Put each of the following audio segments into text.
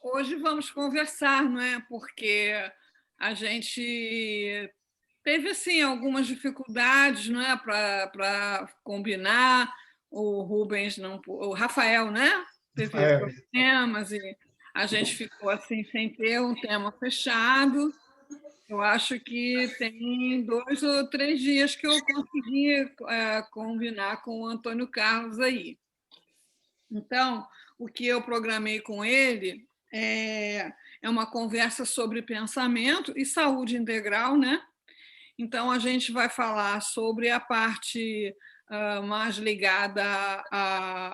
Hoje vamos conversar, não é? Porque a gente teve assim algumas dificuldades, não é, para combinar. O Rubens não, o Rafael, né? Teve Rafael, problemas e a gente ficou assim sem ter um tema fechado. Eu acho que tem 2 ou 3 dias que eu consegui combinar com o Antônio Carlos aí. Então, o que eu programei com ele é uma conversa sobre pensamento e saúde integral, né? Então, a gente vai falar sobre a parte mais ligada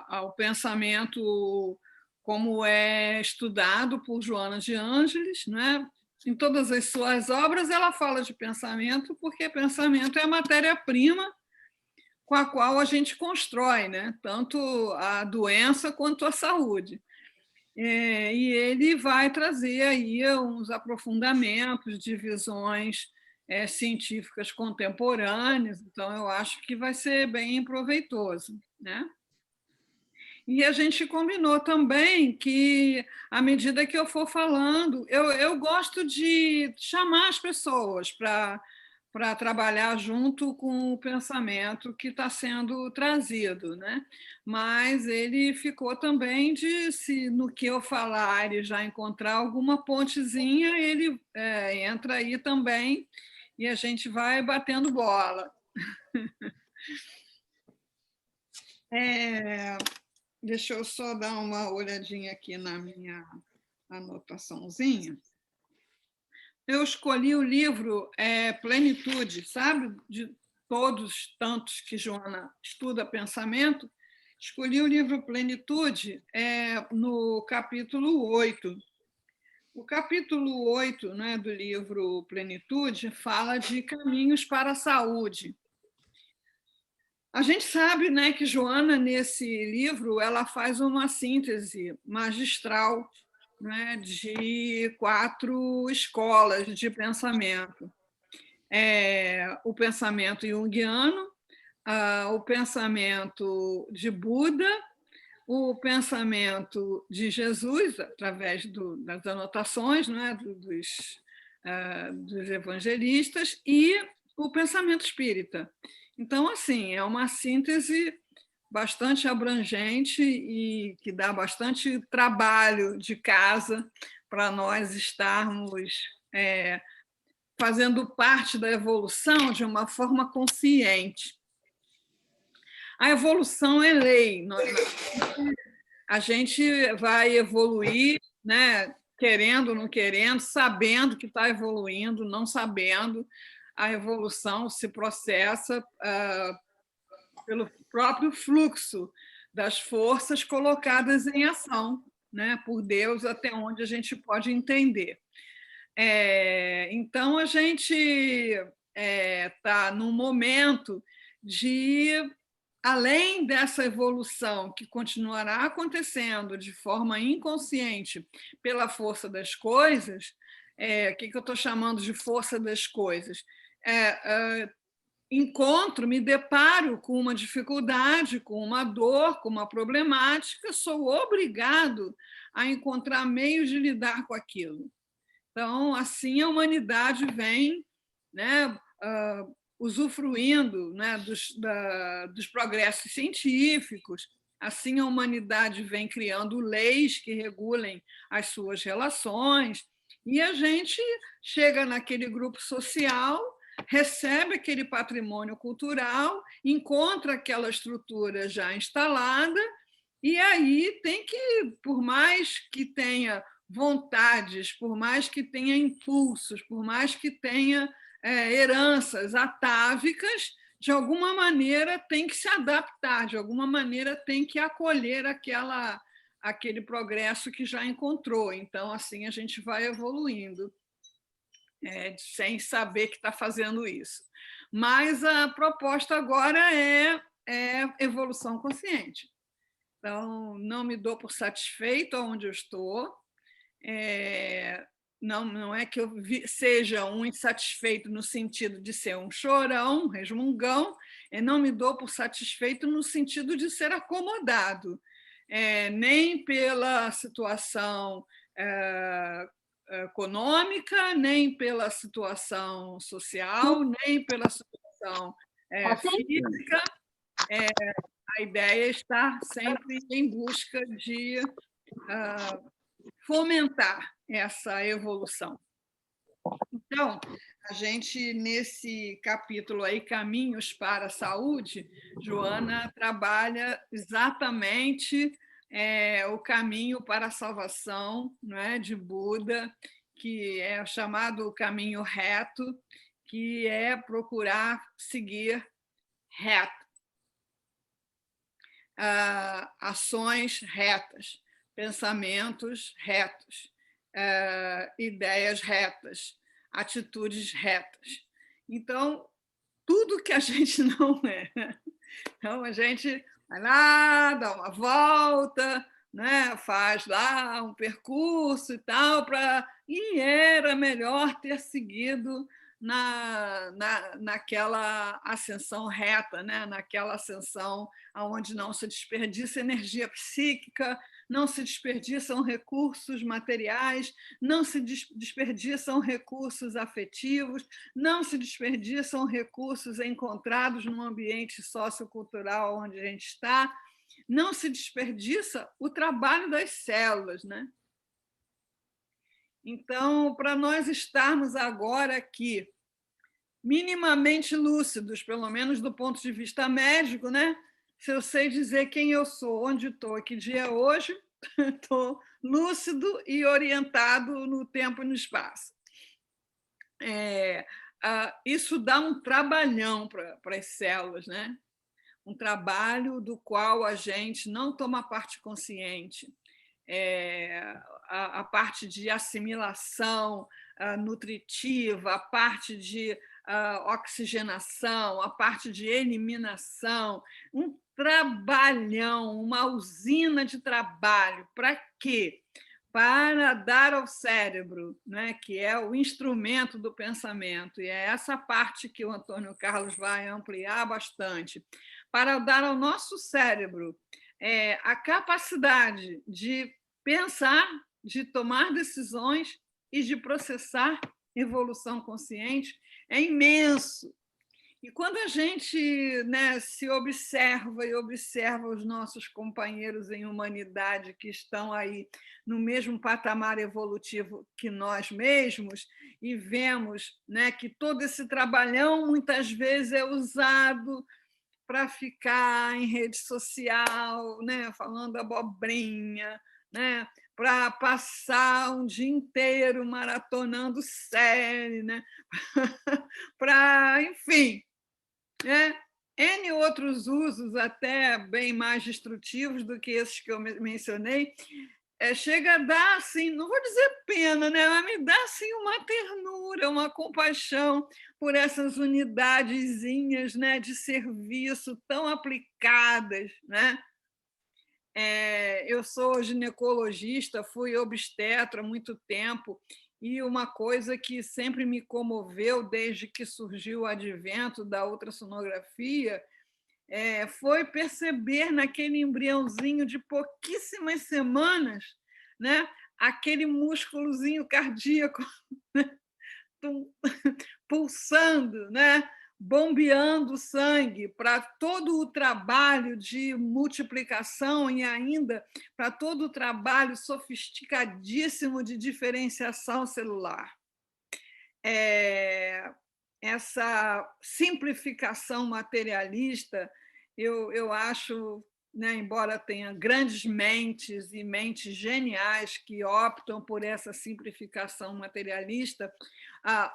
ao pensamento, como é estudado por Joana de Ângeles, né? Em todas as suas obras, ela fala de pensamento, porque pensamento é a matéria-prima com a qual a gente constrói, né? Tanto a doença quanto a saúde. E ele vai trazer aí uns aprofundamentos de visões científicas contemporâneas, então eu acho que vai ser bem proveitoso, né? E a gente combinou também que, à medida que eu for falando, eu gosto de chamar as pessoas para trabalhar junto com o pensamento que está sendo trazido, né? Mas ele ficou também de, se no que eu falar e já encontrar alguma pontezinha, ele entra aí também e a gente vai batendo bola. É, deixa eu só dar uma olhadinha aqui na minha anotaçãozinha. Eu escolhi o livro Plenitude, sabe? De todos tantos que Joana estuda pensamento, escolhi o livro Plenitude no capítulo 8. O capítulo 8, né, do livro Plenitude fala de caminhos para a saúde. A gente sabe, né, que Joana, nesse livro, ela faz uma síntese magistral, né, de 4 escolas de pensamento. O pensamento junguiano, o pensamento de Buda, o pensamento de Jesus, através das anotações, né, dos evangelistas, e o pensamento espírita. Então, assim, é uma síntese bastante abrangente e que dá bastante trabalho de casa para nós estarmos fazendo parte da evolução de uma forma consciente. A evolução é lei. A gente vai evoluir, né? Querendo ou não querendo, sabendo que está evoluindo, não sabendo. A evolução se processa pelo próprio fluxo das forças colocadas em ação, né? Por Deus, até onde a gente pode entender. Então, a gente está num momento de, além dessa evolução que continuará acontecendo de forma inconsciente pela força das coisas, o que eu estou chamando de força das coisas? Me deparo com uma dificuldade, com uma dor, com uma problemática, sou obrigado a encontrar meios de lidar com aquilo. Então, assim, a humanidade vem, né, usufruindo, né, dos progressos científicos, assim a humanidade vem criando leis que regulem as suas relações, e a gente chega naquele grupo social, recebe aquele patrimônio cultural, encontra aquela estrutura já instalada, e aí tem que, por mais que tenha vontades, por mais que tenha impulsos, por mais que tenha heranças atávicas, de alguma maneira tem que se adaptar, de alguma maneira tem que acolher aquele progresso que já encontrou. Então, assim, a gente vai evoluindo, sem saber que está fazendo isso. Mas a proposta agora é evolução consciente. Então, não me dou por satisfeito onde eu estou. Não é que eu seja um insatisfeito no sentido de ser um chorão, um resmungão, não me dou por satisfeito no sentido de ser acomodado. nem pela situação econômica, nem pela situação social, nem pela situação física. A ideia é estar sempre em busca de fomentar essa evolução. Então, a gente, nesse capítulo aí, Caminhos para a Saúde, Joana trabalha exatamente o caminho para a salvação, não é, de Buda, que é chamado caminho reto, que é procurar seguir reto, ações retas, pensamentos retos, ideias retas, atitudes retas. Então, tudo que a gente não é. Então, a gente vai lá, dá uma volta, né? Faz lá um percurso e tal, e era melhor ter seguido naquela ascensão reta, né? Naquela ascensão onde não se desperdiça energia psíquica, não se desperdiçam recursos materiais, não se desperdiçam recursos afetivos, não se desperdiçam recursos encontrados no ambiente sociocultural onde a gente está, não se desperdiça o trabalho das células, né? Então, para nós estarmos agora aqui minimamente lúcidos, pelo menos do ponto de vista médico, né? Se eu sei dizer quem eu sou, onde estou, que dia é hoje, estou lúcido e orientado no tempo e no espaço. Isso dá um trabalhão para as células, né? Um trabalho do qual a gente não toma parte consciente. A parte de assimilação nutritiva, a parte de oxigenação, a parte de eliminação, um trabalhão, uma usina de trabalho. Para quê? Para dar ao cérebro, né, que é o instrumento do pensamento, e é essa parte que o Antônio Carlos vai ampliar bastante, para dar ao nosso cérebro a capacidade de pensar, de tomar decisões e de processar evolução consciente, é imenso. E quando a gente, né, se observa e observa os nossos companheiros em humanidade que estão aí no mesmo patamar evolutivo que nós mesmos, e vemos, né, que todo esse trabalhão muitas vezes é usado para ficar em rede social, né, falando abobrinha, né, para passar um dia inteiro maratonando série, né, para, enfim, né, N outros usos até bem mais destrutivos do que esses que eu mencionei. Chega a dar, assim, não vou dizer pena, né? Mas me dá assim, uma ternura, uma compaixão por essas unidadezinhas, né, de serviço tão aplicadas. Né? Eu sou ginecologista, fui obstetra há muito tempo, e uma coisa que sempre me comoveu desde que surgiu o advento da ultrassonografia foi perceber naquele embriãozinho de pouquíssimas semanas, né, aquele músculozinho cardíaco, né, pulsando, né, bombeando sangue para todo o trabalho de multiplicação e ainda para todo o trabalho sofisticadíssimo de diferenciação celular. Essa simplificação materialista, eu acho, né, embora tenha grandes mentes e mentes geniais que optam por essa simplificação materialista,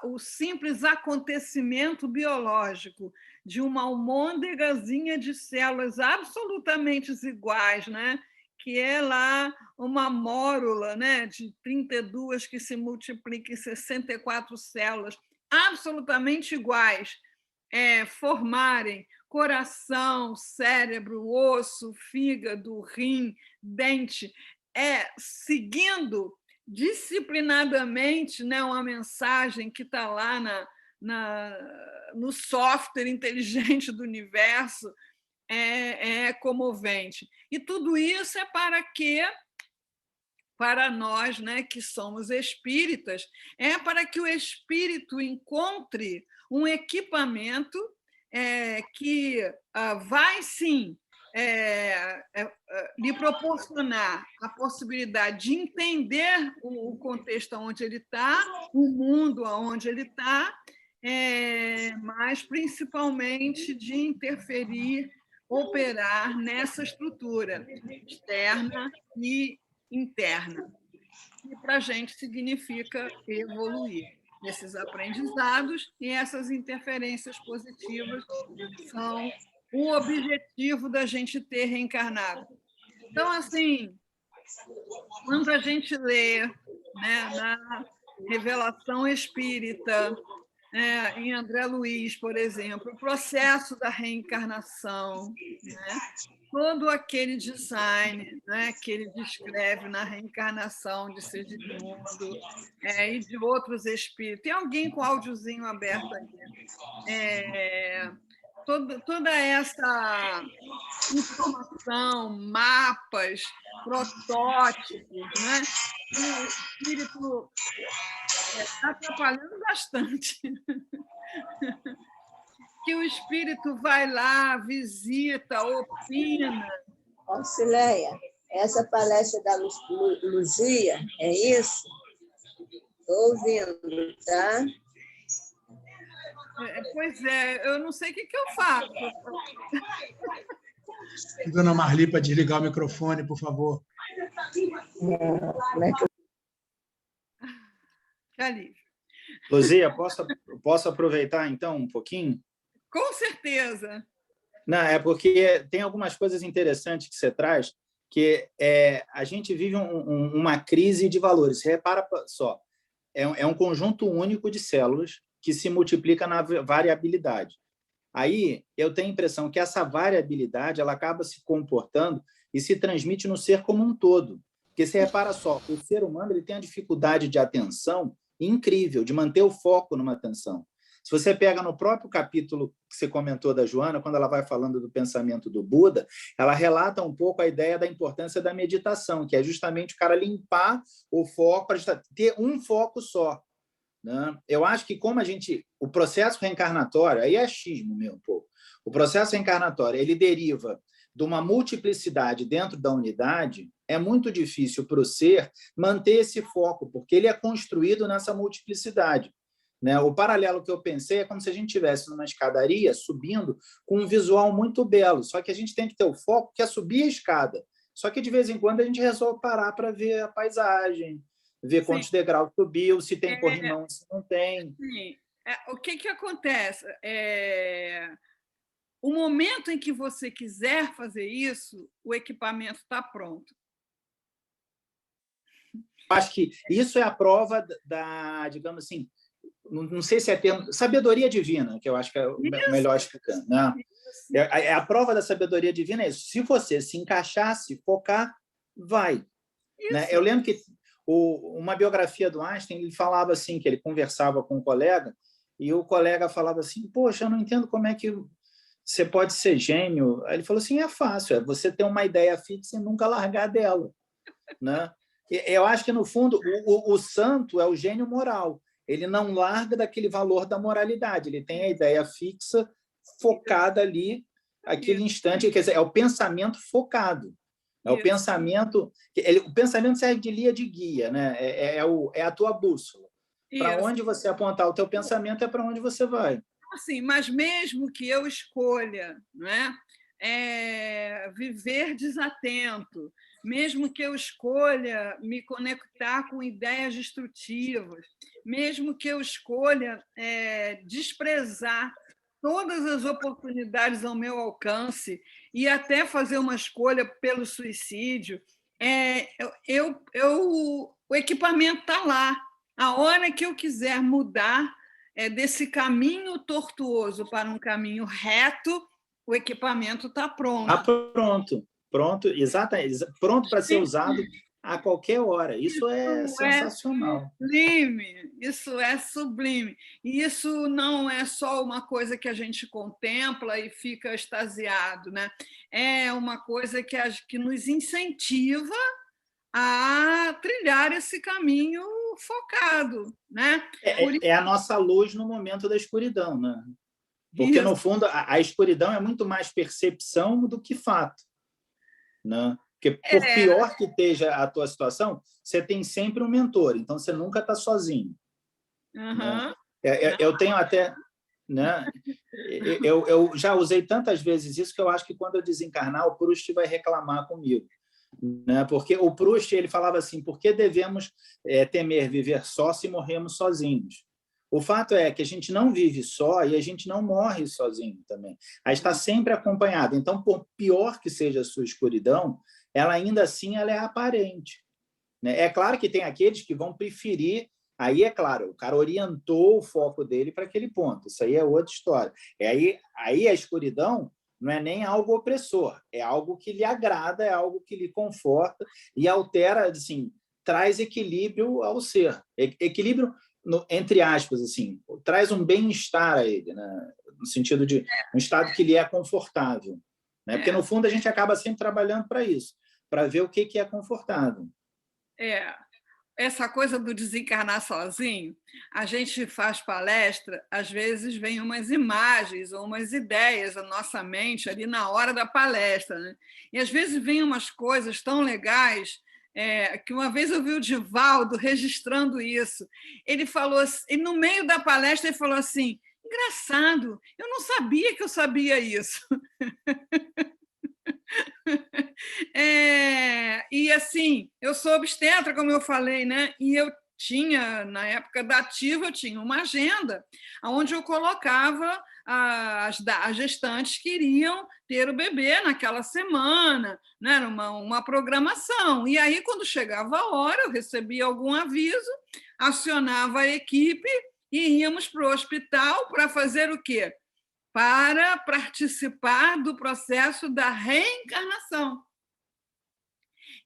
o simples acontecimento biológico de uma almôndegazinha de células absolutamente iguais, né, que é lá uma mórula, né, de 32 que se multiplica em 64 células, absolutamente iguais, formarem coração, cérebro, osso, fígado, rim, dente, seguindo disciplinadamente, né, uma mensagem que está lá no software inteligente do universo, é comovente. E tudo isso é para quê? Para nós, né, que somos espíritas, é para que o espírito encontre um equipamento que vai, sim, lhe proporcionar a possibilidade de entender o contexto onde ele está, o mundo onde ele está, mas, principalmente, de interferir, operar nessa estrutura externa e interna. E para a gente significa evoluir. Esses aprendizados e essas interferências positivas são o objetivo da gente ter reencarnado. Então, assim, quando a gente lê, né, na Revelação Espírita, em André Luiz, por exemplo, o processo da reencarnação, né? Todo aquele design, né, que ele descreve na reencarnação de Sergimundo e de outros espíritos. Tem alguém com áudiozinho aberto aí? Toda essa informação, mapas, protótipos, né? O espírito está atrapalhando bastante. Que o espírito vai lá, visita, opina. Cileia, essa palestra da Luzia, é isso? Estou ouvindo, tá? Pois é, eu não sei o que eu faço. Dona Marli, para desligar o microfone, por favor. Como é que Ali. Luzia, posso aproveitar, então, um pouquinho? Com certeza. Não, é porque tem algumas coisas interessantes que você traz, que a gente vive uma crise de valores. Repara só, é um conjunto único de células que se multiplica na variabilidade. Aí, eu tenho a impressão que essa variabilidade ela acaba se comportando e se transmite no ser como um todo. Porque você repara só, o ser humano ele tem a dificuldade de atenção incrível, de manter o foco numa atenção. Se você pega no próprio capítulo que você comentou da Joana, quando ela vai falando do pensamento do Buda, ela relata um pouco a ideia da importância da meditação, que é justamente o cara limpar o foco, para ter um foco só. Né? Eu acho que como o processo reencarnatório, aí é achismo meu um pouco, o processo reencarnatório ele deriva de uma multiplicidade dentro da unidade, é muito difícil para o ser manter esse foco, porque ele é construído nessa multiplicidade. Né? O paralelo que eu pensei é como se a gente estivesse numa escadaria subindo com um visual muito belo, só que a gente tem que ter o foco que é subir a escada. Só que de vez em quando a gente resolve parar para ver a paisagem, ver quantos degraus subiu, se tem corrimão, se não tem. Sim. O que acontece? O momento em que você quiser fazer isso, o equipamento está pronto. Acho que isso é a prova da, digamos assim, não sei se é termo, sabedoria divina, que eu acho que é o melhor explicando. Né? A prova da sabedoria divina é isso. Se você se encaixar, se focar, vai. Né? Eu lembro que uma biografia do Einstein, ele falava assim, que ele conversava com um colega, e o colega falava assim, poxa, eu não entendo como é que você pode ser gênio. Aí ele falou assim, é fácil, é você ter uma ideia fixa e nunca largar dela. Né? Eu acho que, no fundo, o santo é o gênio moral. Ele não larga daquele valor da moralidade, ele tem a ideia fixa, focada ali, aquele instante, quer dizer, é o pensamento focado. É o pensamento... O pensamento serve de guia, né? É a tua bússola. Para onde você apontar o teu pensamento é para onde você vai. Assim, mas mesmo que eu escolha, né, viver desatento, mesmo que eu escolha me conectar com ideias destrutivas, mesmo que eu escolha desprezar todas as oportunidades ao meu alcance e até fazer uma escolha pelo suicídio, o equipamento está lá. A hora que eu quiser mudar desse caminho tortuoso para um caminho reto, o equipamento está pronto. Pronto, exatamente, pronto para ser usado a qualquer hora. Isso é sensacional. Sublime, isso é sublime. E isso não é só uma coisa que a gente contempla e fica extasiado, né? É uma coisa que nos incentiva a trilhar esse caminho focado, né? É a nossa luz no momento da escuridão, né? Porque, Isso. no fundo, a escuridão é muito mais percepção do que fato, né? Porque, por pior que esteja a tua situação, você tem sempre um mentor, então você nunca está sozinho. Uhum. Né? Eu tenho até... Né? Eu já usei tantas vezes isso que eu acho que, quando eu desencarnar, o Proust vai reclamar comigo. Né? Porque o Proust, ele falava assim: por que devemos temer viver só se morremos sozinhos? O fato é que a gente não vive só e a gente não morre sozinho também. A gente está sempre acompanhado. Então, por pior que seja a sua escuridão, ela ainda assim ela é aparente. Né? É claro que tem aqueles que vão preferir. Aí, é claro, o cara orientou o foco dele para aquele ponto. Isso aí é outra história. Aí a escuridão não é nem algo opressor, é algo que lhe agrada, é algo que lhe conforta e altera, assim, traz equilíbrio ao ser. Equilíbrio, entre aspas, assim, traz um bem-estar a ele, né? No sentido de um estado que lhe é confortável. Né? Porque, no fundo, a gente acaba sempre trabalhando para isso, para ver o que é confortável. Essa coisa do desencarnar sozinho, a gente faz palestra, às vezes vem umas imagens ou umas ideias à nossa mente ali na hora da palestra, né? E às vezes vem umas coisas tão legais, que uma vez eu vi o Divaldo registrando isso. Ele falou, e no meio da palestra ele falou assim: engraçado, eu não sabia que eu sabia isso. E assim, eu sou obstetra, como eu falei, né? E eu tinha, na época da ativa, eu tinha uma agenda onde eu colocava as gestantes que iriam ter o bebê naquela semana, né? Era uma programação. E aí, quando chegava a hora, eu recebia algum aviso, acionava a equipe e íamos para o hospital para fazer o quê? Para participar do processo da reencarnação.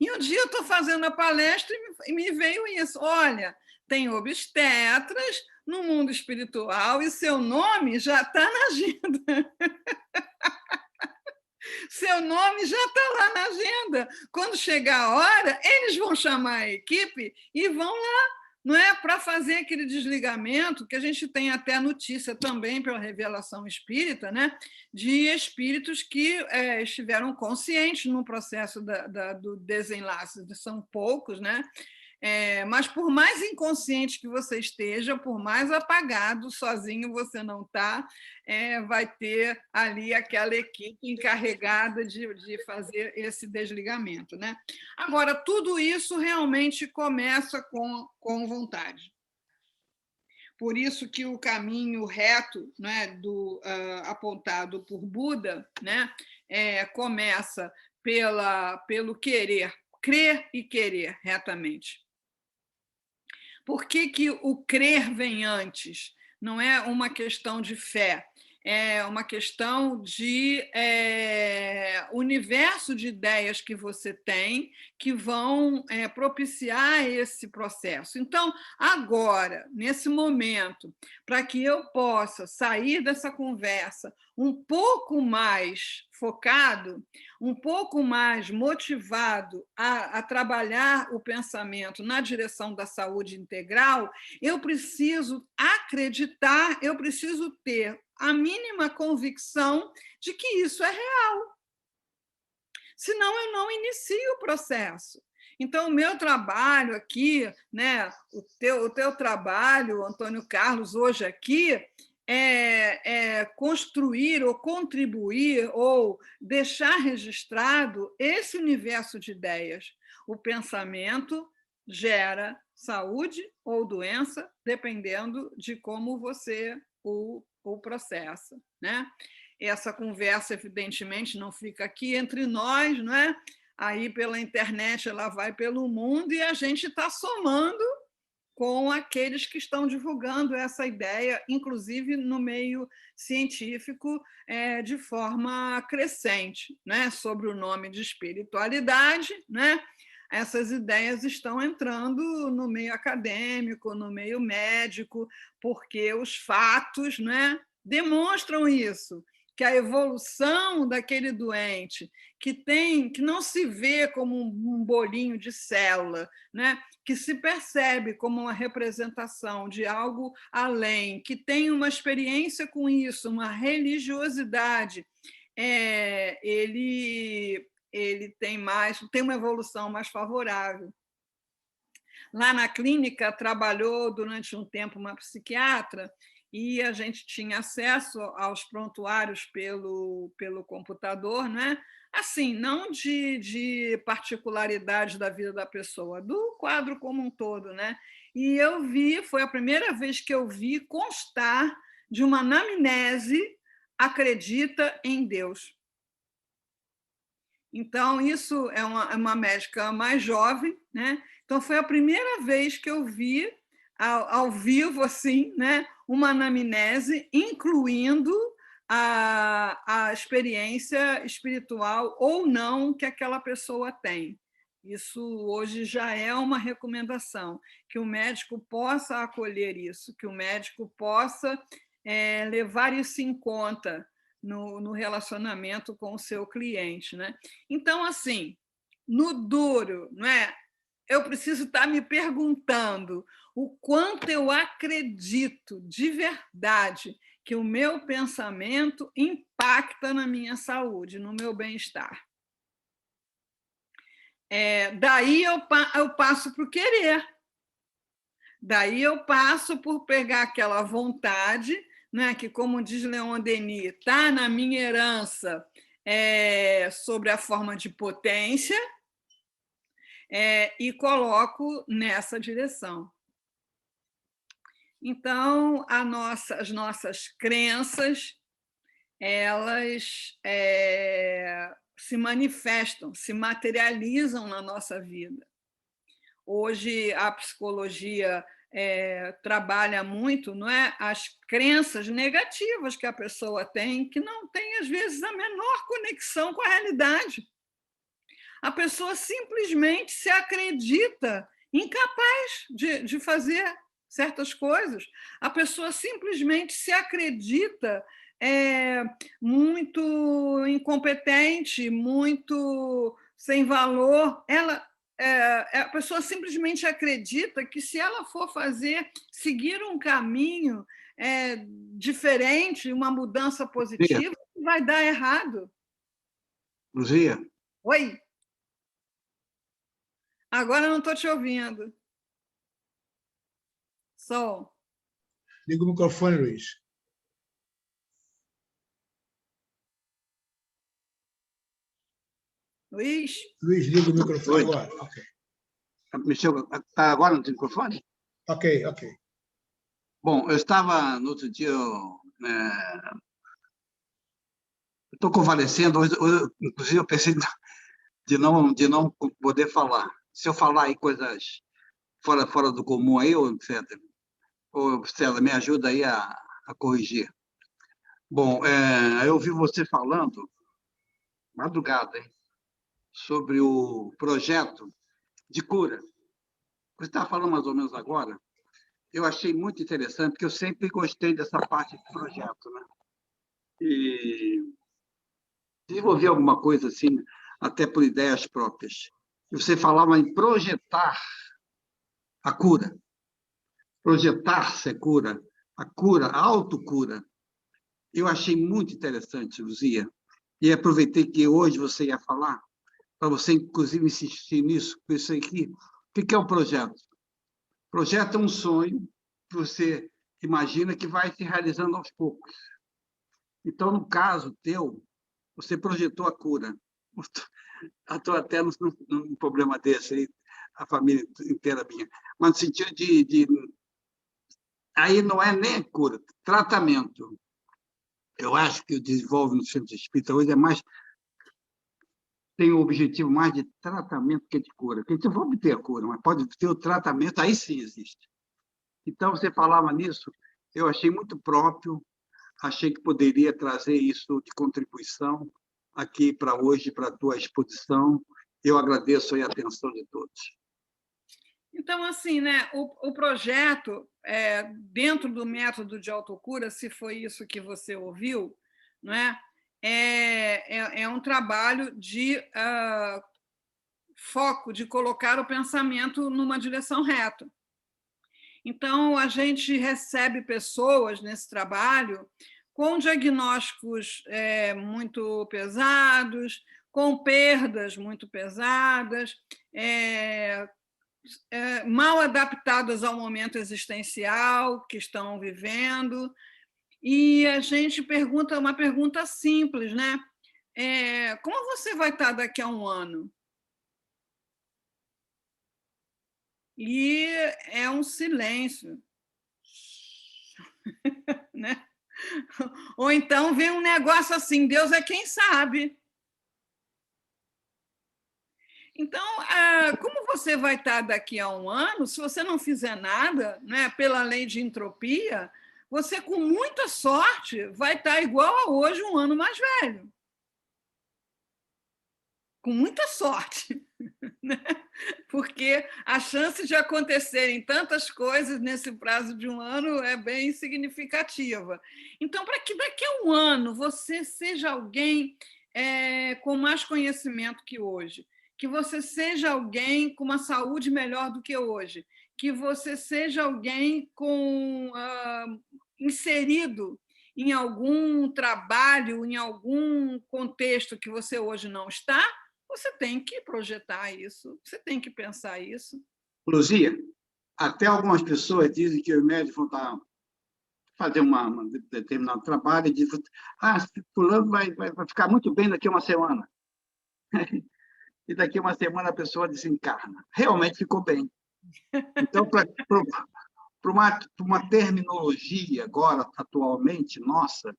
E um dia eu estou fazendo a palestra e me veio isso. Olha, tem obstetras no mundo espiritual e seu nome já está na agenda. Seu nome já está lá na agenda. Quando chegar a hora, eles vão chamar a equipe e vão lá, não é, para fazer aquele desligamento que a gente tem até notícia também pela revelação espírita, né, de espíritos que estiveram conscientes no processo do desenlace. São poucos, né? Mas por mais inconsciente que você esteja, por mais apagado, sozinho você não está, vai ter ali aquela equipe encarregada de fazer esse desligamento, né? Agora, tudo isso realmente começa com vontade. Por isso que o caminho reto, né, apontado por Buda, né, começa pelo querer, crer e querer retamente. Por que o crer vem antes? Não é uma questão de fé, é uma questão de universo de ideias que você tem que vão propiciar esse processo. Então, agora, nesse momento, para que eu possa sair dessa conversa um pouco mais focado, um pouco mais motivado a trabalhar o pensamento na direção da saúde integral, eu preciso acreditar, eu preciso ter a mínima convicção de que isso é real. Senão, eu não inicio o processo. Então, o meu trabalho aqui, né, o teu trabalho, Antônio Carlos, hoje aqui, construir ou contribuir ou deixar registrado esse universo de ideias. O pensamento gera saúde ou doença, dependendo de como você o processa, né? Essa conversa, evidentemente, não fica aqui entre nós, não é? Aí, pela internet, ela vai pelo mundo e a gente está somando com aqueles que estão divulgando essa ideia, inclusive no meio científico, de forma crescente, né? Sobre o nome de espiritualidade, né? essas ideias estão entrando no meio acadêmico, no meio médico, porque os fatos, né, demonstram isso, que a evolução daquele doente, que não se vê como um bolinho de célula, né, que se percebe como uma representação de algo além, que tem uma experiência com isso, uma religiosidade, ele tem uma evolução mais favorável. Lá na clínica trabalhou durante um tempo uma psiquiatra e a gente tinha acesso aos prontuários pelo computador, né? Assim, não de particularidade da vida da pessoa, do quadro como um todo, né? E eu vi, foi a primeira vez que eu vi constar de uma anamnese: acredita em Deus. Então, isso é uma médica mais jovem, né? Então, foi a primeira vez que eu vi, ao vivo, assim, né, uma anamnese, incluindo a experiência espiritual ou não que aquela pessoa tem. Isso hoje já é uma recomendação, que o médico possa acolher isso, que o médico possa levar isso em conta no relacionamento com o seu cliente, né? Então, assim, no duro, não é? Eu preciso estar me perguntando o quanto eu acredito de verdade que o meu pensamento impacta na minha saúde, no meu bem-estar. Daí eu passo para o querer. Daí eu passo por pegar aquela vontade, né, que, como diz Leon Denis, está na minha herança sobre a forma de potência, e coloco nessa direção. Então, as nossas crenças, elas se manifestam, se materializam na nossa vida. Hoje, a psicologia trabalha muito, não é, as crenças negativas que a pessoa tem, que não tem, às vezes, a menor conexão com a realidade. A pessoa simplesmente se acredita incapaz de fazer certas coisas. A pessoa simplesmente se acredita muito incompetente, muito sem valor. A pessoa simplesmente acredita que, se ela for seguir um caminho diferente, uma mudança positiva, vai dar errado. Luzia? Oi? Agora não estou te ouvindo. Som. Liga o microfone, Luiz. Luiz? Luiz, liga o microfone agora. Ok. Está agora no microfone? Ok. Bom, eu estava no outro dia... Estou convalescendo, hoje, inclusive eu pensei de não poder falar. Se eu falar aí coisas fora do comum, aí, César, me ajuda aí a corrigir. Bom, eu ouvi você falando, madrugada, hein, sobre o projeto de cura. Você está falando mais ou menos agora, eu achei muito interessante, porque eu sempre gostei dessa parte do projeto, né? E desenvolvi alguma coisa assim, até por ideias próprias. E você falava em projetar a cura. Projetar-se a cura, a autocura. Eu achei muito interessante, Luzia, e aproveitei que hoje você ia falar, para você, inclusive, insistir nisso, com isso aqui. O que é o projeto? O projeto é um sonho que você imagina que vai se realizando aos poucos. Então, no caso teu, você projetou a cura. Estou até num problema desse aí, a família inteira minha. Mas no sentido aí não é nem cura, tratamento. Eu acho que o desenvolve no centro espírita hoje tem o objetivo mais de tratamento que de cura. Porque a gente não vai obter a cura, mas pode ter o tratamento, aí sim existe. Então, você falava nisso, eu achei muito próprio, achei que poderia trazer isso de contribuição aqui para hoje, para a tua exposição, Eu agradeço aí a atenção de todos. Então, assim, né, o projeto, dentro do método de autocura, se foi isso que você ouviu, não é? É um trabalho de foco, de colocar o pensamento numa direção reta. Então, a gente recebe pessoas nesse trabalho com diagnósticos muito pesados, com perdas muito pesadas, mal adaptadas ao momento existencial que estão vivendo. E a gente pergunta uma pergunta simples, né? Como você vai estar daqui a um ano? E é um silêncio. Né? Ou então vem um negócio assim, Deus é quem sabe. Então, como você vai estar daqui a um ano, se você não fizer nada, né, pela lei de entropia, você, com muita sorte, vai estar igual a hoje, um ano mais velho. Com muita sorte. Né? Porque a chance de acontecerem tantas coisas nesse prazo de um ano é bem significativa. Então, para que daqui a um ano você seja alguém com mais conhecimento que hoje, que você seja alguém com uma saúde melhor do que hoje, que você seja alguém inserido em algum trabalho, em algum contexto que você hoje não está, você tem que projetar isso, você tem que pensar isso. Luzia, até algumas pessoas dizem que os médicos vão fazer um determinado trabalho e dizem: fulano vai ficar muito bem daqui a uma semana. E daqui a uma semana a pessoa desencarna. Realmente ficou bem. Então, para uma terminologia agora, atualmente, nossa,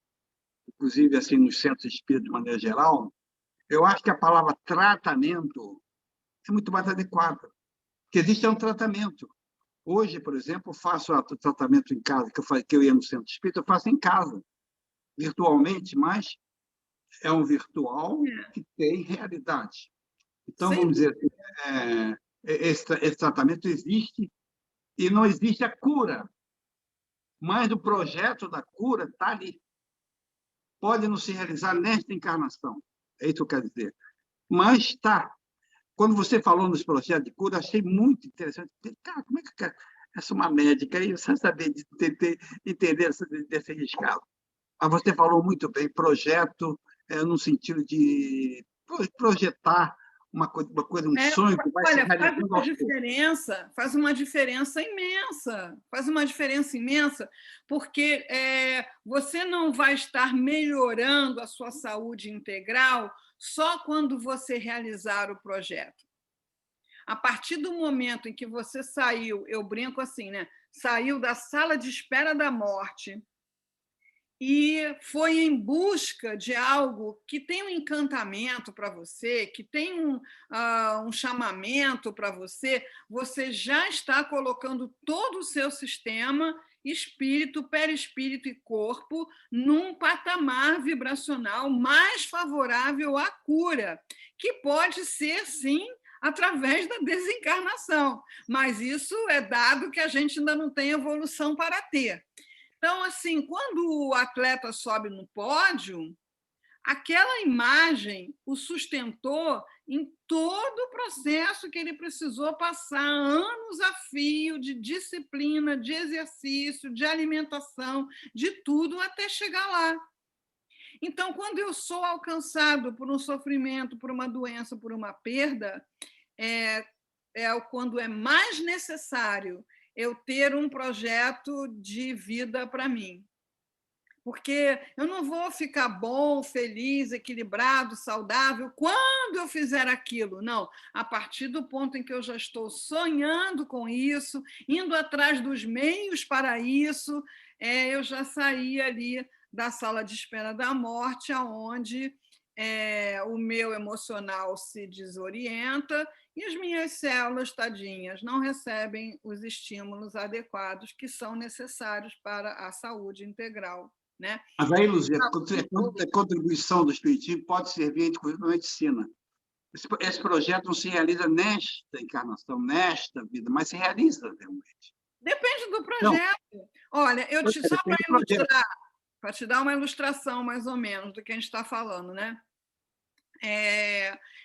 inclusive assim, nos centros espíritas de maneira geral, eu acho que a palavra tratamento é muito mais adequada, porque existe um tratamento. Hoje, por exemplo, faço o tratamento em casa, que eu ia no centro espírita, eu faço em casa, virtualmente, mas é um virtual que tem realidade. Então, Sim. vamos dizer assim, esse tratamento existe e não existe a cura, mas o projeto da cura está ali. Pode não se realizar nesta encarnação, é isso que eu quero dizer. Mas está. Quando você falou nos projetos de cura, achei muito interessante. Cara, como é que essa é uma médica aí, você saber entender desse riscado. Mas você falou muito bem, projeto no sentido de projetar uma coisa, um sonho que vai se realizando aos poucos. Faz uma diferença imensa, porque você não vai estar melhorando a sua saúde integral só quando você realizar o projeto. A partir do momento em que você saiu, eu brinco assim, né? Saiu da sala de espera da morte e foi em busca de algo que tem um encantamento para você, que tem um chamamento para você, você já está colocando todo o seu sistema, espírito, perispírito e corpo, num patamar vibracional mais favorável à cura, que pode ser, sim, através da desencarnação, mas isso é dado que a gente ainda não tem evolução para ter. Então, assim, quando o atleta sobe no pódio, aquela imagem o sustentou em todo o processo que ele precisou passar, anos a fio de disciplina, de exercício, de alimentação, de tudo até chegar lá. Então, quando eu sou alcançado por um sofrimento, por uma doença, por uma perda, quando é mais necessário eu ter um projeto de vida para mim. Porque eu não vou ficar bom, feliz, equilibrado, saudável quando eu fizer aquilo. Não, a partir do ponto em que eu já estou sonhando com isso, indo atrás dos meios para isso, eu já saí ali da sala de espera da morte, onde o meu emocional se desorienta e as minhas células, tadinhas, não recebem os estímulos adequados que são necessários para a saúde integral. Né? Mas aí, Luzia, a contribuição do espiritismo pode servir, inclusive, na medicina. Esse projeto não se realiza nesta encarnação, nesta vida, mas se realiza realmente. Depende do Não, projeto. Olha, só para depende do projeto. ilustrar, para te dar uma ilustração mais ou menos do que a gente está falando, né?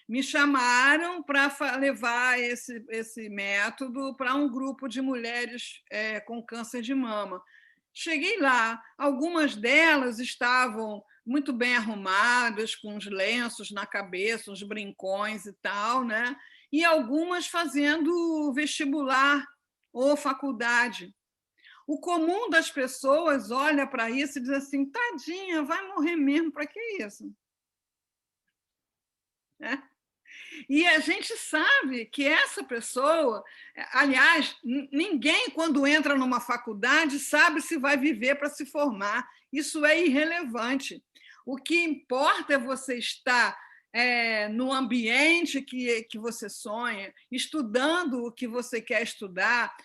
Me chamaram para levar esse método para um grupo de mulheres com câncer de mama. Cheguei lá, algumas delas estavam muito bem arrumadas, com os lenços na cabeça, uns brincões e tal, né? E algumas fazendo vestibular ou faculdade. O comum das pessoas olha para isso e diz assim, tadinha, vai morrer mesmo, para que isso? E a gente sabe que essa pessoa, aliás, ninguém, quando entra numa faculdade, sabe se vai viver para se formar. Isso é irrelevante. O que importa é você estar no ambiente que você sonha, estudando o que você quer estudar,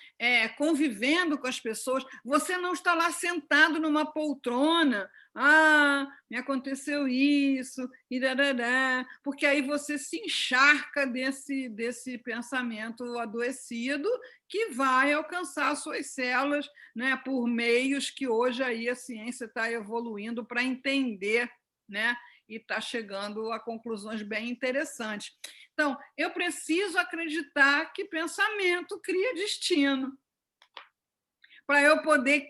convivendo com as pessoas. Você não está lá sentado numa poltrona, me aconteceu isso, e darará, porque aí você se encharca desse pensamento adoecido que vai alcançar suas células, né, por meios que hoje aí a ciência está evoluindo para entender, né, e está chegando a conclusões bem interessantes. Então, eu preciso acreditar que pensamento cria destino, para eu poder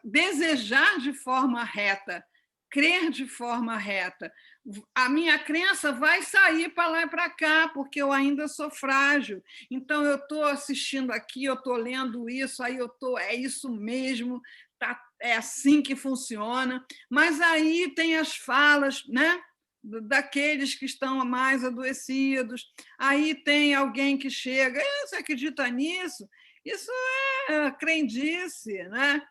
desejar de forma reta, crer de forma reta. A minha crença vai sair para lá e para cá, porque eu ainda sou frágil. Então, eu estou assistindo aqui, eu estou lendo isso, aí é isso mesmo, é assim que funciona. Mas aí tem as falas, né, daqueles que estão mais adoecidos. Aí tem alguém que chega, você acredita nisso? Isso é crendice, né?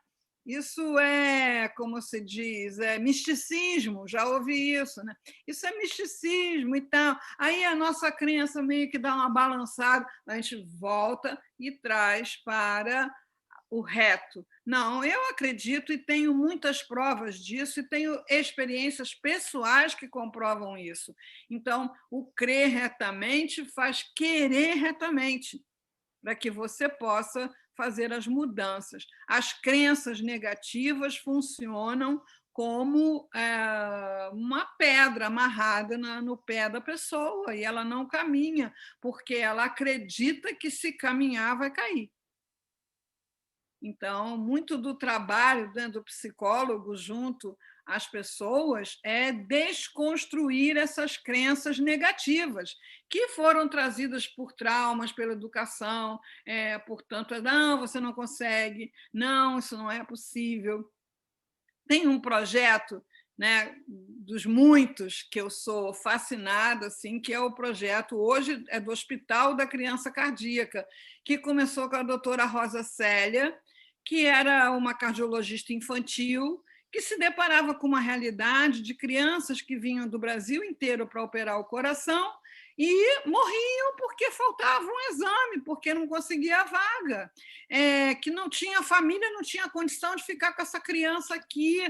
Isso é, como se diz, misticismo, já ouvi isso, né? Isso é misticismo e tal. Aí a nossa crença meio que dá uma balançada, a gente volta e traz para o reto. Não, eu acredito e tenho muitas provas disso e tenho experiências pessoais que comprovam isso. Então, o crer retamente faz querer retamente, para que você possa fazer as mudanças. As crenças negativas funcionam como uma pedra amarrada no pé da pessoa, e ela não caminha, porque ela acredita que se caminhar vai cair. Então, muito do trabalho, né, do psicólogo junto às pessoas é desconstruir essas crenças negativas que foram trazidas por traumas, pela educação, portanto, não, você não consegue, não, isso não é possível. Tem um projeto, né, dos muitos que eu sou fascinada, assim, que é o projeto, hoje é do Hospital da Criança Cardíaca, que começou com a doutora Rosa Célia, que era uma cardiologista infantil, que se deparava com uma realidade de crianças que vinham do Brasil inteiro para operar o coração e morriam porque faltava um exame, porque não conseguia a vaga, que não tinha família, não tinha condição de ficar com essa criança aqui.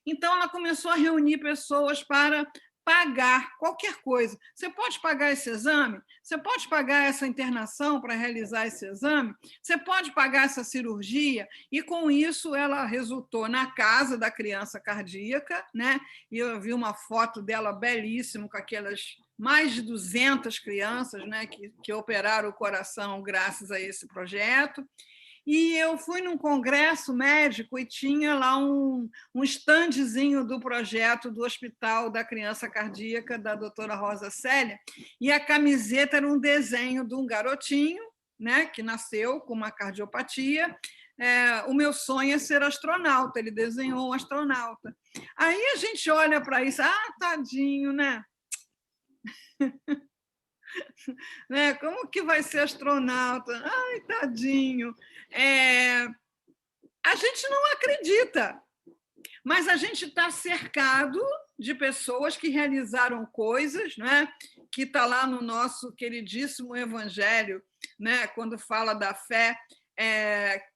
Então, ela começou a reunir pessoas para pagar qualquer coisa. Você pode pagar esse exame? Você pode pagar essa internação para realizar esse exame? Você pode pagar essa cirurgia? E, com isso, ela resultou na casa da criança cardíaca, né? E eu vi uma foto dela belíssima, com aquelas mais de 200 crianças, né, que operaram o coração graças a esse projeto. E eu fui num congresso médico e tinha lá um standzinho do projeto do Hospital da Criança Cardíaca, da doutora Rosa Célia, e a camiseta era um desenho de um garotinho, né, que nasceu com uma cardiopatia. O meu sonho é ser astronauta, ele desenhou um astronauta. Aí a gente olha para isso, tadinho, né? Né? Como que vai ser astronauta? Ai, tadinho. A gente não acredita, mas a gente está cercado de pessoas que realizaram coisas, né? Que está lá no nosso queridíssimo Evangelho, né? Quando fala da fé,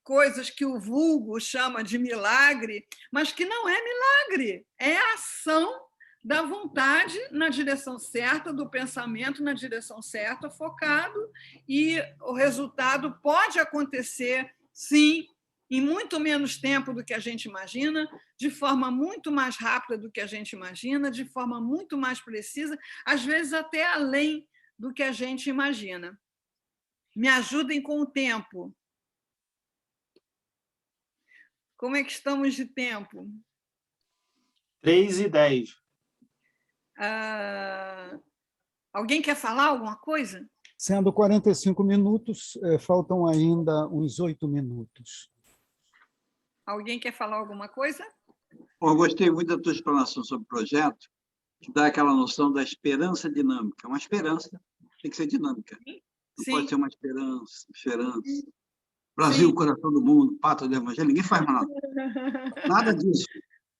coisas que o vulgo chama de milagre, mas que não é milagre, é a ação da vontade na direção certa, do pensamento na direção certa, focado, e o resultado pode acontecer, sim, em muito menos tempo do que a gente imagina, de forma muito mais rápida do que a gente imagina, de forma muito mais precisa, às vezes até além do que a gente imagina. Me ajudem com o tempo. Como é que estamos de tempo? 3h10. Alguém quer falar alguma coisa? Sendo 45 minutos, faltam ainda uns 8 minutos. Alguém quer falar alguma coisa? Bom, eu gostei muito da tua explanação sobre o projeto, que dá aquela noção da esperança dinâmica. Uma esperança tem que ser dinâmica. Não Sim. pode ser uma esperança. Brasil, Sim. Coração do mundo, pátria do Evangelho, ninguém faz nada. Nada disso.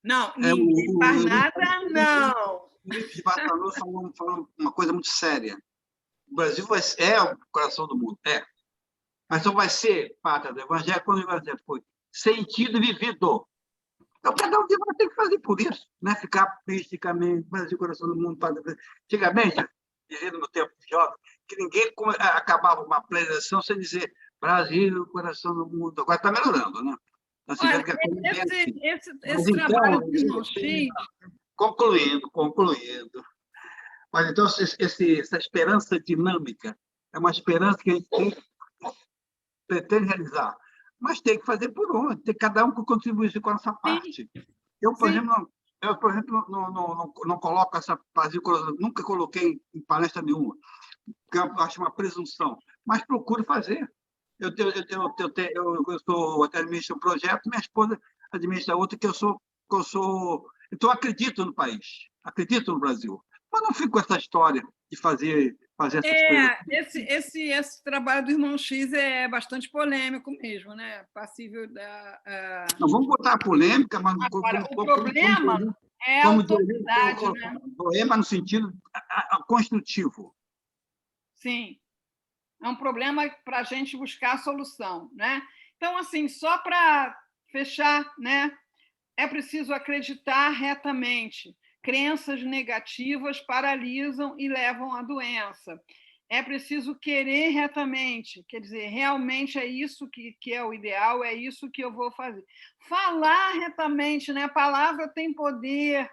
Não, ninguém faz nada, não. O Luiz Batalhão falou uma coisa muito séria. O Brasil é o coração do mundo, mas só vai ser pátria do Evangelho quando o Evangelho foi sentido e vivido. Então, cada um de nós tem que fazer por isso, não é ficar misticamente, Brasil, coração do mundo, pátria do Evangelho. Antigamente, dizendo no tempo jovem, que ninguém acabava uma preleção sem dizer Brasil, coração do mundo. Agora está melhorando, né? Olha, esse trabalho do Irmão X... Concluindo. Mas, então, essa esperança dinâmica é uma esperança que a gente pretende realizar, mas tem que fazer por onde, tem cada um que contribuir com essa parte. Eu, por exemplo, não coloco essa Brasil, nunca coloquei em palestra nenhuma, porque eu acho uma presunção, mas procuro fazer. Eu administro um projeto, minha esposa administra outro, que eu sou. Então, eu acredito no país, acredito no Brasil, mas não fico com essa história de fazer essas coisas. Esse trabalho do Irmão X é bastante polêmico mesmo, né? Passível da... Não vamos botar a polêmica, mas... Agora, o problema é a autoridade, né? Problema no sentido construtivo. Sim. É um problema para a gente buscar a solução, né? Então, assim, só para fechar, né? É preciso acreditar retamente. Crenças negativas paralisam e levam à doença. É preciso querer retamente, quer dizer, realmente é isso que é o ideal, é isso que eu vou fazer. Falar retamente, né? A palavra tem poder.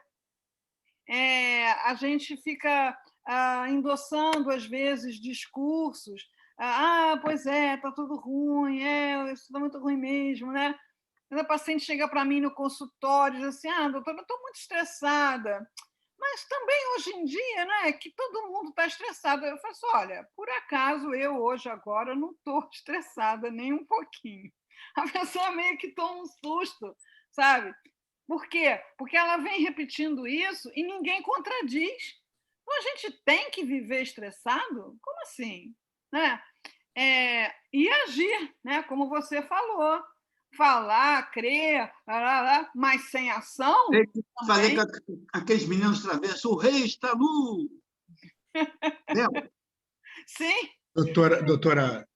A gente fica endossando, às vezes, discursos. Pois é, está tudo ruim, isso está muito ruim mesmo, né? A paciente chega para mim no consultório e diz assim, doutora, eu estou muito estressada. Mas também, hoje em dia, né, que todo mundo está estressado. Eu falo assim, olha, por acaso, eu hoje, agora, não estou estressada nem um pouquinho. A pessoa meio que toma um susto, sabe? Por quê? Porque ela vem repetindo isso e ninguém contradiz. Então, a gente tem que viver estressado? Como assim? Né? E agir, né? Como você falou. Falar, crer, mas sem ação... Tem que fazer aqueles meninos travessos. O rei está nu! Sim. Doutora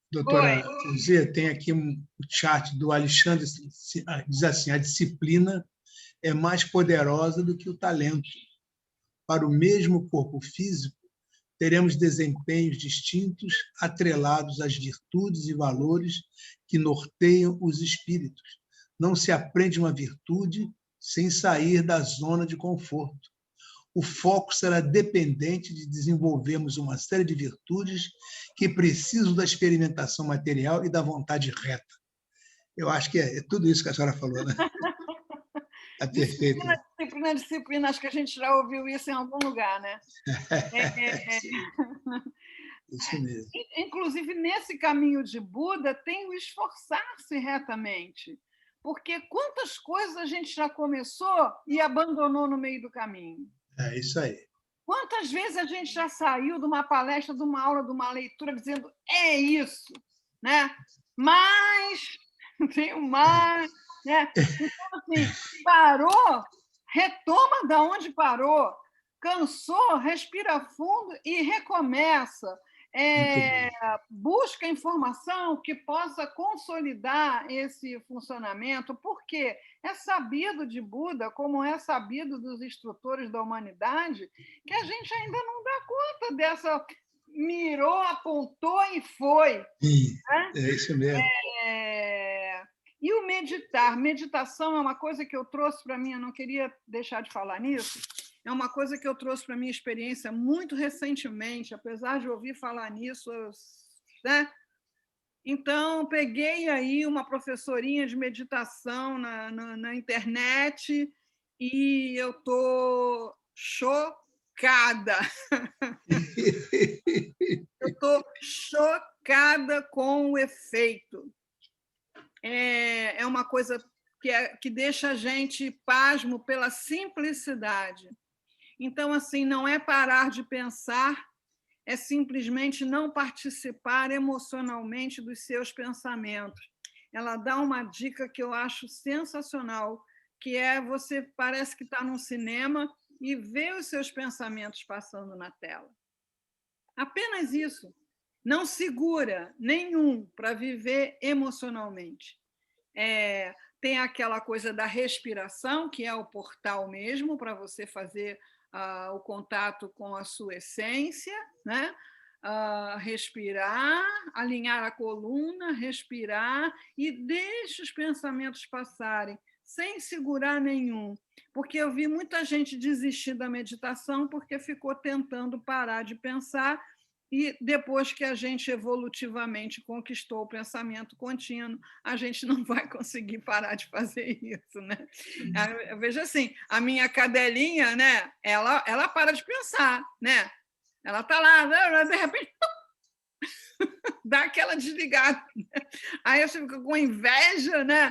Zê, tem aqui um chat do Alexandre, diz assim, a disciplina é mais poderosa do que o talento. Para o mesmo corpo físico, teremos desempenhos distintos, atrelados às virtudes e valores que norteiam os espíritos. Não se aprende uma virtude sem sair da zona de conforto. O foco será dependente de desenvolvermos uma série de virtudes que precisam da experimentação material e da vontade reta. Eu acho que é tudo isso que a senhora falou, né? É perfeito. Disciplina, acho que a gente já ouviu isso em algum lugar, né? Isso mesmo. Inclusive, nesse caminho de Buda, tem o esforçar-se retamente. Porque quantas coisas a gente já começou e abandonou no meio do caminho? É isso aí. Quantas vezes a gente já saiu de uma palestra, de uma aula, de uma leitura, dizendo é isso, né? Mas, tenho mais... Né? Então, assim, parou, retoma de onde parou, cansou, respira fundo e recomeça. busca informação que possa consolidar esse funcionamento, porque é sabido de Buda, como é sabido dos instrutores da humanidade, que a gente ainda não dá conta dessa mirou, apontou e foi. Sim, Né? é isso mesmo. E o meditar. Meditação é uma coisa que eu trouxe para mim, eu não queria deixar de falar nisso, é uma coisa que eu trouxe para a minha experiência muito recentemente, apesar de ouvir falar nisso, né? Então, peguei aí uma professorinha de meditação na internet e eu estou chocada. Eu estou chocada com o efeito. É uma coisa que deixa a gente pasmo pela simplicidade. Então, assim, não é parar de pensar, é simplesmente não participar emocionalmente dos seus pensamentos. Ela dá uma dica que eu acho sensacional, que é você parece que está num cinema e vê os seus pensamentos passando na tela. Apenas isso. Não segura nenhum para viver emocionalmente. Tem aquela coisa da respiração, que é o portal mesmo, para você fazer o contato com a sua essência, né? Respirar, alinhar a coluna, respirar e deixa os pensamentos passarem, sem segurar nenhum. Porque eu vi muita gente desistir da meditação porque ficou tentando parar de pensar e depois que a gente evolutivamente conquistou o pensamento contínuo, a gente não vai conseguir parar de fazer isso, né? Eu vejo assim, a minha cadelinha, né? Ela para de pensar, né? Ela está lá, de repente, dá aquela desligada. Aí eu fico com inveja, né?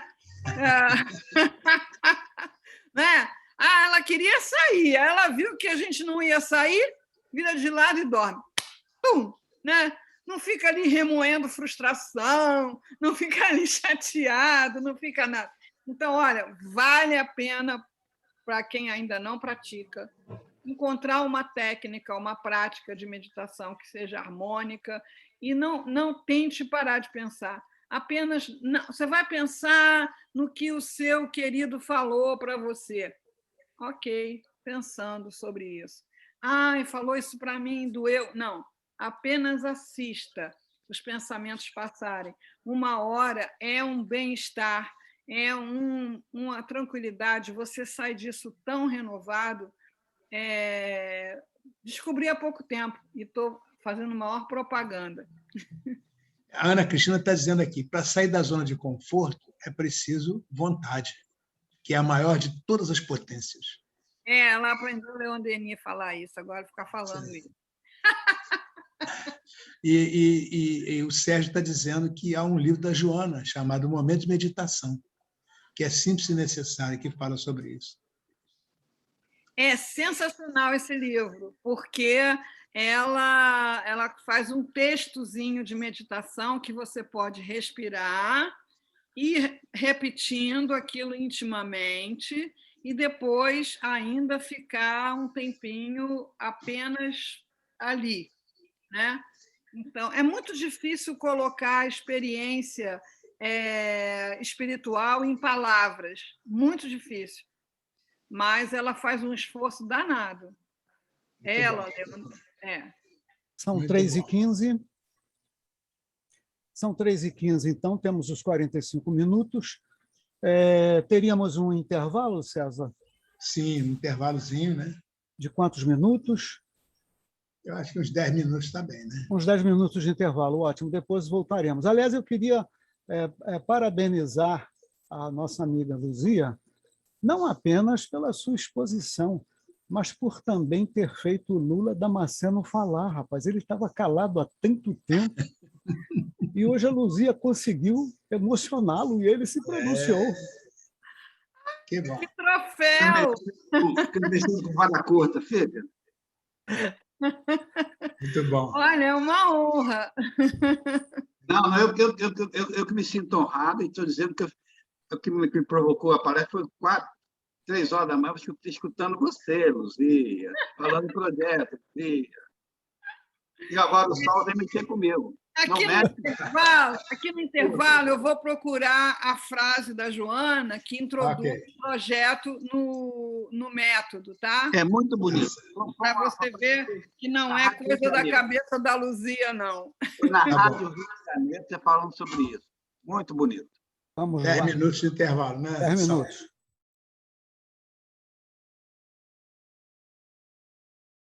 Né? Ela queria sair, ela viu que a gente não ia sair, vira de lado e dorme. Pum, né? Não fica ali remoendo frustração, não fica ali chateado, não fica nada. Então, olha, vale a pena para quem ainda não pratica encontrar uma técnica, uma prática de meditação que seja harmônica e não tente parar de pensar. Apenas você vai pensar no que o seu querido falou para você. Ok, pensando sobre isso. Ai, falou isso para mim, doeu. Não, apenas assista os pensamentos passarem. Uma hora é um bem-estar, é uma tranquilidade, você sai disso tão renovado. Descobri há pouco tempo e estou fazendo maior propaganda. A Ana Cristina está dizendo aqui, para sair da zona de conforto é preciso vontade, que é a maior de todas as potências. Ela aprendeu o Leon Denis a falar isso, agora ficar falando isso. E o Sérgio está dizendo que há um livro da Joana chamado Momento de Meditação, que é simples e necessário, que fala sobre isso. É sensacional esse livro, porque ela faz um textozinho de meditação que você pode respirar, ir repetindo aquilo intimamente e depois ainda ficar um tempinho apenas ali, né? Então, é muito difícil colocar a experiência espiritual em palavras, muito difícil. Mas ela faz um esforço danado. São 3h15. São 3h15, então temos os 45 minutos. Teríamos um intervalo, César? Sim, um intervalozinho, né? De quantos minutos? Eu acho que uns 10 minutos está bem, né? Uns 10 minutos de intervalo, ótimo. Depois voltaremos. Aliás, eu queria parabenizar a nossa amiga Luzia, não apenas pela sua exposição, mas por também ter feito o Lula Damasceno falar, rapaz. Ele estava calado há tanto tempo. E hoje a Luzia conseguiu emocioná-lo e ele se pronunciou. Que bom. Que troféu! Fica mexendo com vara curta, filha. Muito bom. Olha, é uma honra. Não, eu que me sinto honrado e estou dizendo que o que me provocou a palestra foi 3 horas da manhã, escutando você, Luzia, falando do projeto, Luzia. E agora o Saulo vem mexer comigo. Aqui no intervalo, eu vou procurar a frase da Joana que introduz o projeto no método, tá? É muito bonito. Para você ver que não é coisa da cabeça da Luzia, não. Na Rádio Rio de Janeiro, você falando sobre isso. Muito bonito. Vamos 10 lá. minutos de intervalo, né? 10 minutos.